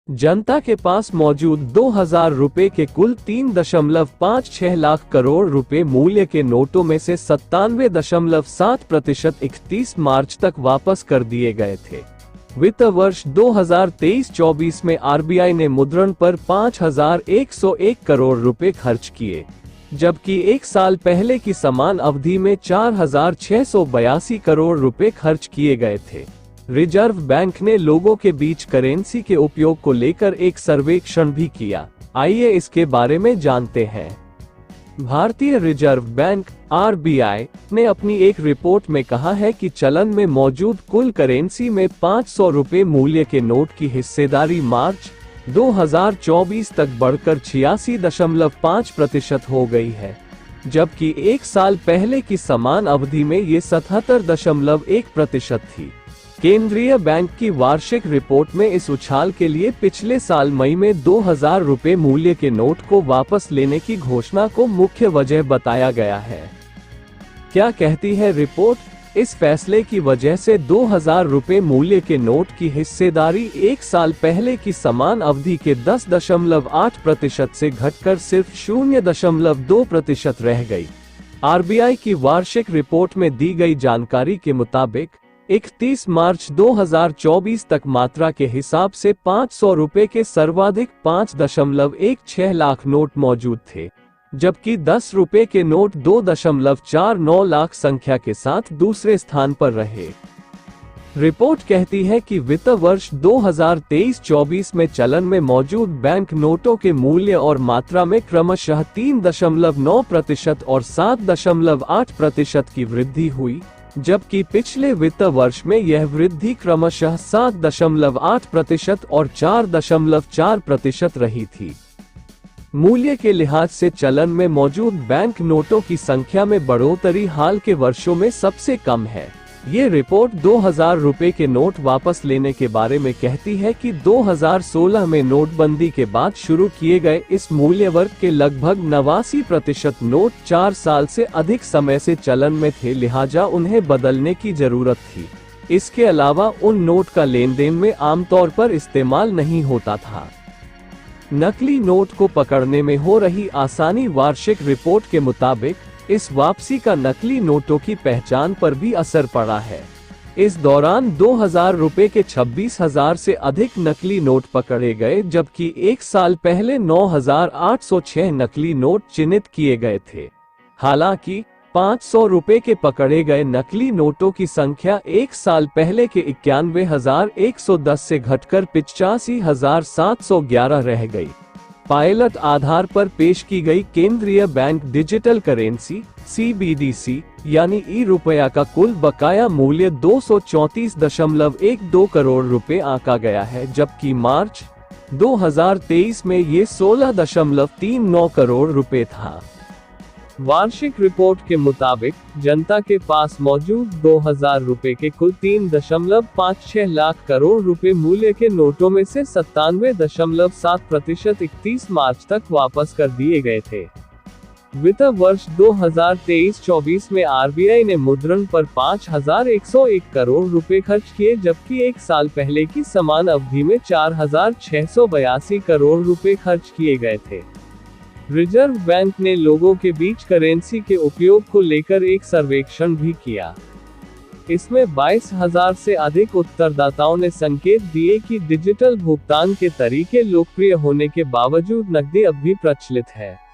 जनता के पास मौजूद 2000 रुपए के कुल 3.56 लाख करोड़ रुपए मूल्य के नोटों में से 97.7% 31 मार्च तक वापस कर दिए गए थे। वित्त वर्ष 2023-24 में आरबीआई ने मुद्रण पर 5101 करोड़ रुपए खर्च किए, जबकि एक साल पहले की समान अवधि में 4682 करोड़ रुपए खर्च किए गए थे। रिजर्व बैंक ने लोगों के बीच करेंसी के उपयोग को लेकर एक सर्वेक्षण भी किया। आइए इसके बारे में जानते हैं। भारतीय रिजर्व बैंक आरबीआई ने अपनी एक रिपोर्ट में कहा है कि चलन में मौजूद कुल करेंसी में 500 रुपए मूल्य के नोट की हिस्सेदारी मार्च 2024 तक बढ़कर 86.5% हो गई है, जबकि एक साल पहले की समान अवधि में ये 77.1% थी। केंद्रीय बैंक की वार्षिक रिपोर्ट में इस उछाल के लिए पिछले साल मई में 2000 रुपए मूल्य के नोट को वापस लेने की घोषणा को मुख्य वजह बताया गया है। क्या कहती है रिपोर्ट? इस फैसले की वजह से 2000 रुपए मूल्य के नोट की हिस्सेदारी एक साल पहले की समान अवधि के 10.8% से घटकर सिर्फ 0.2% रह गई। आरबीआई की वार्षिक रिपोर्ट में दी गई जानकारी के मुताबिक 31 मार्च 2024 तक मात्रा के हिसाब से 500 रुपए के सर्वाधिक 5.16 लाख नोट मौजूद थे, जबकि 10 रुपए के नोट 2.49 लाख संख्या के साथ दूसरे स्थान पर रहे। रिपोर्ट कहती है कि वित्त वर्ष 2023-24 में चलन में मौजूद बैंक नोटों के मूल्य और मात्रा में क्रमशः 3.9% और 7.8% की वृद्धि हुई, जबकि पिछले वित्त वर्ष में यह वृद्धि क्रमशः 7.8% और 4.4% रही थी। मूल्य के लिहाज से चलन में मौजूद बैंक नोटों की संख्या में बढ़ोतरी हाल के वर्षों में सबसे कम है। ये रिपोर्ट 2000 रुपए के नोट वापस लेने के बारे में कहती है कि 2016 में नोटबंदी के बाद शुरू किए गए इस मूल्य वर्ग के लगभग 89% नोट 4 साल से अधिक समय से चलन में थे, लिहाजा उन्हें बदलने की जरूरत थी। इसके अलावा उन नोट का लेन देन में आमतौर पर इस्तेमाल नहीं होता था। नकली नोट को पकड़ने में हो रही आसानी। वार्षिक रिपोर्ट के मुताबिक इस वापसी का नकली नोटों की पहचान पर भी असर पड़ा है। इस दौरान 2000 रुपए के 26,000 से अधिक नकली नोट पकड़े गए, जबकि एक साल पहले 9806 नकली नोट चिन्हित किए गए थे। हालांकि 500 रुपए के पकड़े गए नकली नोटों की संख्या एक साल पहले के 91,110 से घटकर 85,711 रह गई। पायलट आधार पर पेश की गई केंद्रीय बैंक डिजिटल करेंसी CBDC यानी ई-रुपया का कुल बकाया मूल्य 234.12 करोड़ रुपए आंका गया है, जबकि मार्च 2023 में ये 16.39 करोड़ रुपए था। वार्षिक रिपोर्ट के मुताबिक जनता के पास मौजूद 2000 रुपए के कुल 3.56 लाख करोड़ रुपए मूल्य के नोटों में से 97.7% 31 मार्च तक वापस कर दिए गए थे। वित्त वर्ष 2023-24 में आरबीआई ने मुद्रण पर 5101 करोड़ रुपए खर्च किए, जबकि एक साल पहले की समान अवधि में 4682 करोड़ रुपए खर्च किए गए थे। रिजर्व बैंक ने लोगों के बीच करेंसी के उपयोग को लेकर एक सर्वेक्षण भी किया। इसमें 22,000 से अधिक उत्तरदाताओं ने संकेत दिए कि डिजिटल भुगतान के तरीके लोकप्रिय होने के बावजूद नकदी अब भी प्रचलित है।